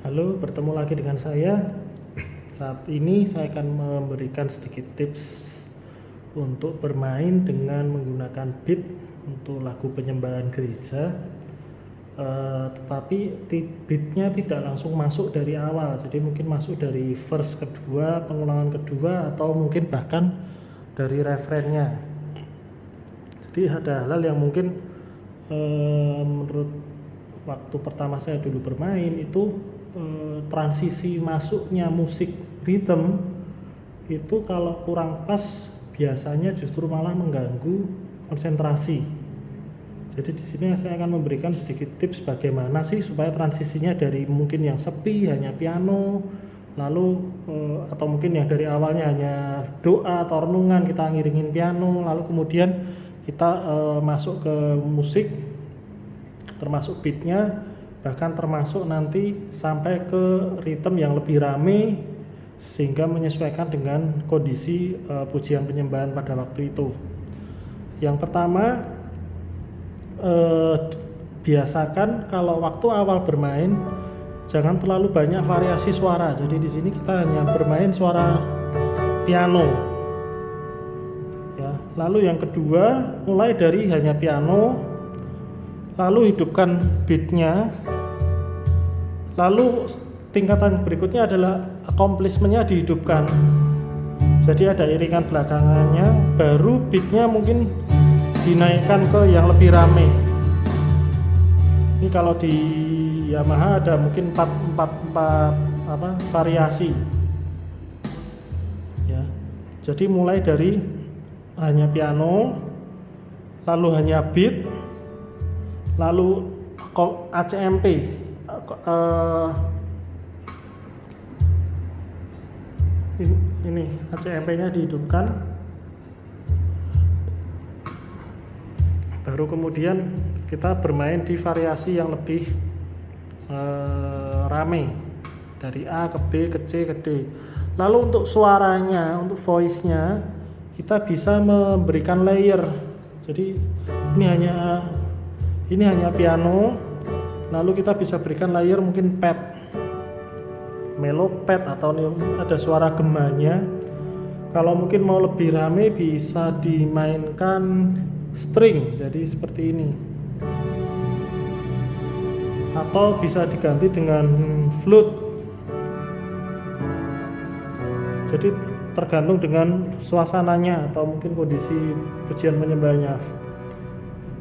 Halo, bertemu lagi dengan saya. Saat ini saya akan memberikan sedikit tips untuk bermain dengan menggunakan beat untuk lagu penyembahan gereja. Tetapi beatnya tidak langsung masuk dari awal, jadi mungkin masuk dari verse kedua, pengulangan kedua, atau mungkin bahkan dari refrennya. Jadi ada hal-hal yang mungkin menurut waktu pertama saya dulu bermain itu transisi masuknya musik rhythm itu kalau kurang pas biasanya justru malah mengganggu konsentrasi. Jadi di sini saya akan memberikan sedikit tips bagaimana sih supaya transisinya dari mungkin yang sepi hanya piano, lalu atau mungkin yang dari awalnya hanya doa atau renungan kita ngiringin piano, lalu kemudian kita masuk ke musik termasuk beatnya, bahkan termasuk nanti sampai ke ritme yang lebih rame sehingga menyesuaikan dengan kondisi pujian penyembahan pada waktu itu. Yang pertama, biasakan kalau waktu awal bermain jangan terlalu banyak variasi suara. Jadi di sini kita hanya bermain suara piano. Ya, lalu yang kedua, mulai dari hanya piano, lalu hidupkan beatnya, lalu tingkatan berikutnya adalah accomplishment-nya dihidupkan, jadi ada iringan belakangannya, baru beatnya mungkin dinaikkan ke yang lebih rame. Ini kalau di Yamaha ada mungkin 4 variasi ya. Jadi mulai dari hanya piano, lalu hanya beat, lalu ACMP, ini ACMP-nya dihidupkan, baru kemudian kita bermain di variasi yang lebih rame dari A ke B ke C ke D. Lalu untuk suaranya, untuk voice-nya kita bisa memberikan layer. Jadi ini hanya piano, lalu kita bisa berikan layer mungkin pad, mellow pad, atau ada suara gemanya. Kalau mungkin mau lebih rame bisa dimainkan string, jadi seperti ini, atau bisa diganti dengan flute. Jadi tergantung dengan suasananya atau mungkin kondisi pujian penyembahnya.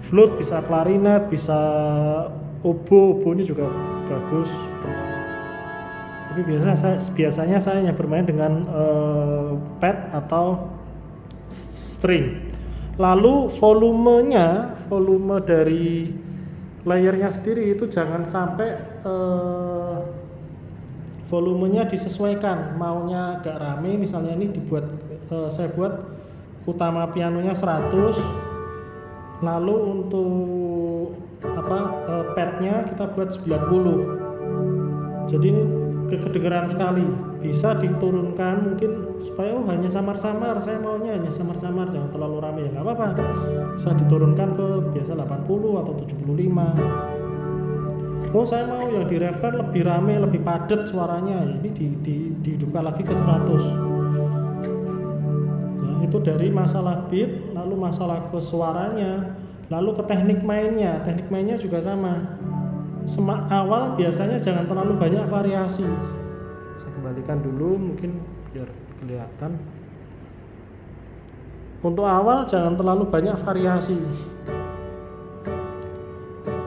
Flute bisa klarinet, bisa oboe ini juga bagus. Tapi biasanya saya hanya bermain dengan pad atau string. Lalu volume dari layernya sendiri itu jangan sampai volumenya disesuaikan, maunya agak rame, misalnya ini saya buat utama pianonya 100, lalu untuk padnya kita buat 90. Jadi ini kedengeran sekali. Bisa diturunkan mungkin supaya hanya samar-samar, saya maunya hanya samar-samar, jangan terlalu rame, ya nggak apa-apa. Bisa diturunkan ke biasa 80 atau 75. Saya mau yang di refren lebih rame, lebih padat suaranya, ini dihidupkan lagi ke 100. Ya, itu dari masalah beat, lalu masalah ke suaranya, lalu ke teknik mainnya. Teknik mainnya juga sama. Awal biasanya jangan terlalu banyak variasi. Saya kembalikan dulu mungkin biar kelihatan. Untuk awal jangan terlalu banyak variasi.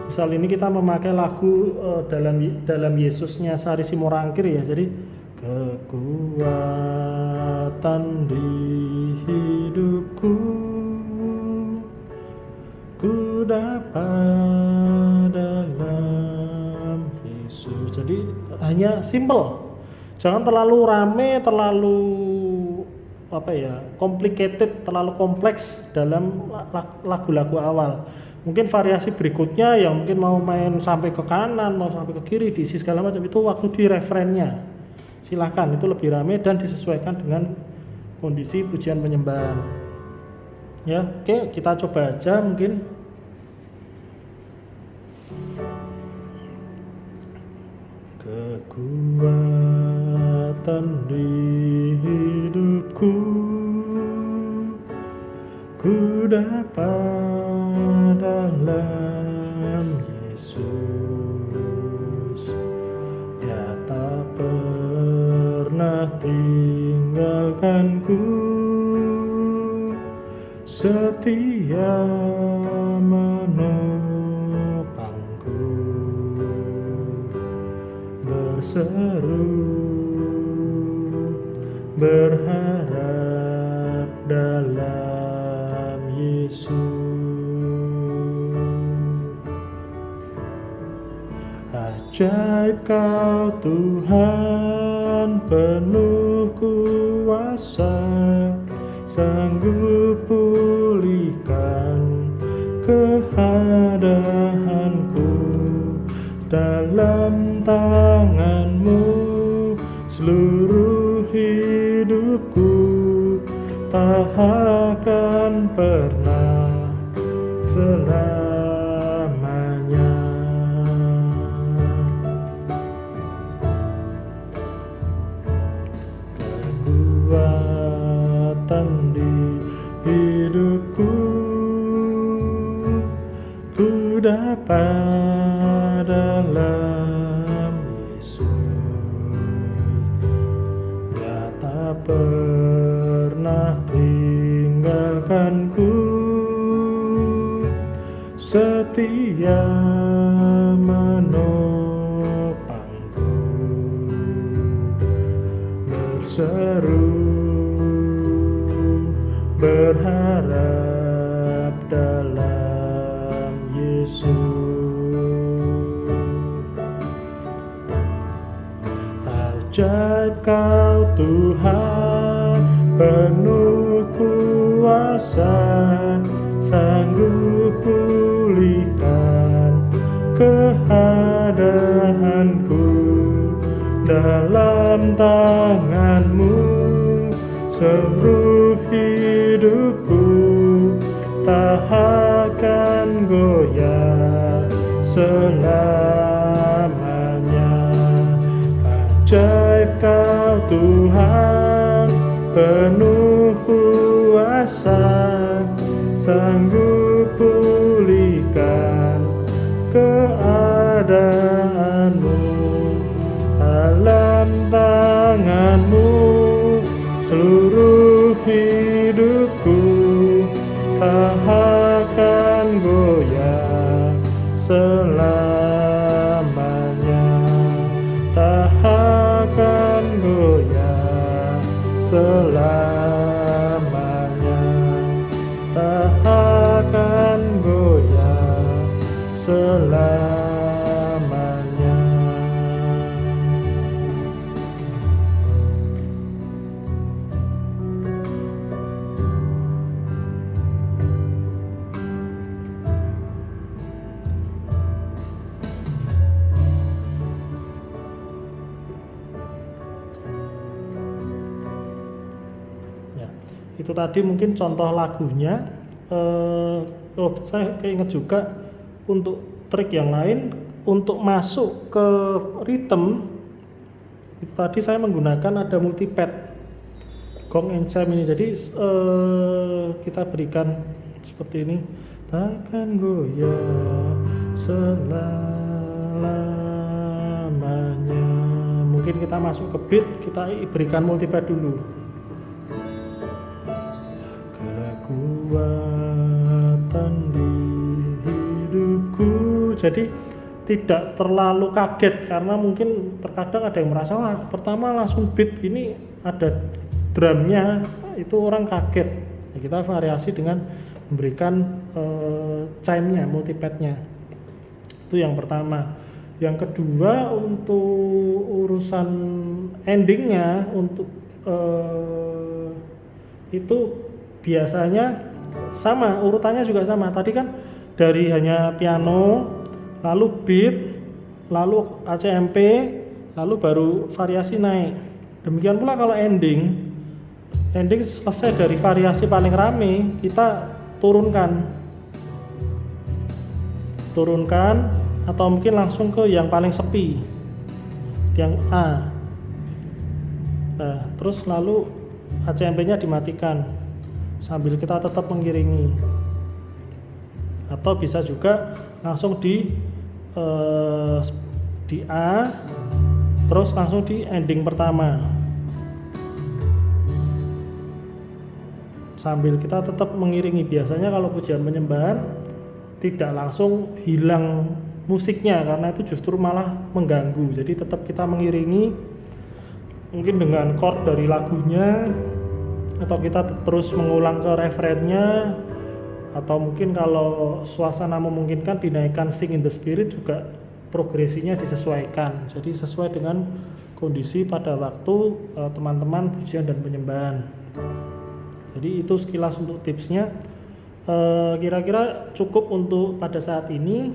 Misal ini kita memakai lagu dalam Yesusnya Sari Simorangkir ya. Jadi kekuatan di hidupku, ku dapat dalam Yesus. Jadi hanya simple. Jangan terlalu rame, terlalu complicated, terlalu kompleks dalam lagu-lagu awal. Mungkin variasi berikutnya yang mungkin mau main sampai ke kanan, mau sampai ke kiri, diisi segala macam, itu waktu di refrennya. Silahkan, itu lebih rame dan disesuaikan dengan kondisi pujian penyembahan. Ya, oke, kita coba aja mungkin. Kekuatan di hidupku ku dapat dalam Yesus. Dia tak pernah tinggalkanku, setia menopangku, berseru berharap dalam Yesus. Ajaib Kau Tuhan, penuh kuasa, sanggup pulihkan keadaanku. Dalam tangan-Mu seluruh hidupku, tak akan pernah selamanya. Kekuatan di hidupku ku dapat dalam Yesus. Dia tak pernah tinggalkanku, setia menopangku, berseru berharap dalam Yesus. Ajaib Kau Tuhan, penuh kuasa, sanggup pulihkan keadaanku. Dalam tangan-Mu seluruh hidupku, tak akan goyah selamanya. Ajaib Kau Tuhan, penuh kuasa, sanggup pulihkan keadaanmu. Dalam tangan-Mu seluruh hidupku, tak akan goyah selamanya, tak akan goyah selamanya, tak akan goyah selamanya. Itu tadi mungkin contoh lagunya. Saya keinget juga untuk trik yang lain untuk masuk ke rhythm. Itu tadi saya menggunakan ada multipad gong and chime ini. Jadi kita berikan seperti ini, takkan goyah selamanya. Mungkin kita masuk ke beat, kita berikan multipad dulu. Kekuatan di hidupku. Jadi tidak terlalu kaget, karena mungkin terkadang ada yang merasa wah pertama langsung beat gini ada drumnya, itu orang kaget. Ya, kita variasi dengan memberikan chime-nya, multipadnya. Itu yang pertama. Yang kedua, untuk urusan endingnya, untuk itu biasanya sama, urutannya juga sama. Tadi kan dari hanya piano, lalu beat, lalu ACMP, lalu baru variasi naik. Demikian pula kalau ending selesai dari variasi paling rame, kita turunkan atau mungkin langsung ke yang paling sepi. yang A. Nah, terus lalu ACMP-nya dimatikan sambil kita tetap mengiringi, atau bisa juga langsung di A terus langsung di ending pertama sambil kita tetap mengiringi. Biasanya kalau pujian penyembahan tidak langsung hilang musiknya karena itu justru malah mengganggu, jadi tetap kita mengiringi mungkin dengan chord dari lagunya, atau kita terus mengulang ke refrennya, atau mungkin kalau suasana memungkinkan dinaikkan Sing in the Spirit juga, progresinya disesuaikan jadi sesuai dengan kondisi pada waktu teman-teman pujian dan penyembahan. Jadi itu sekilas untuk tipsnya. Kira-kira cukup untuk pada saat ini.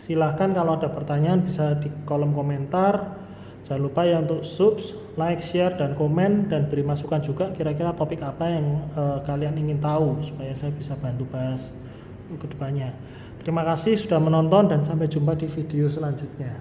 Silahkan kalau ada pertanyaan bisa di kolom komentar. Jangan lupa ya untuk subs, like, share, dan komen, dan beri masukan juga kira-kira topik apa yang kalian ingin tahu supaya saya bisa bantu bahas ke depannya. Terima kasih sudah menonton dan sampai jumpa di video selanjutnya.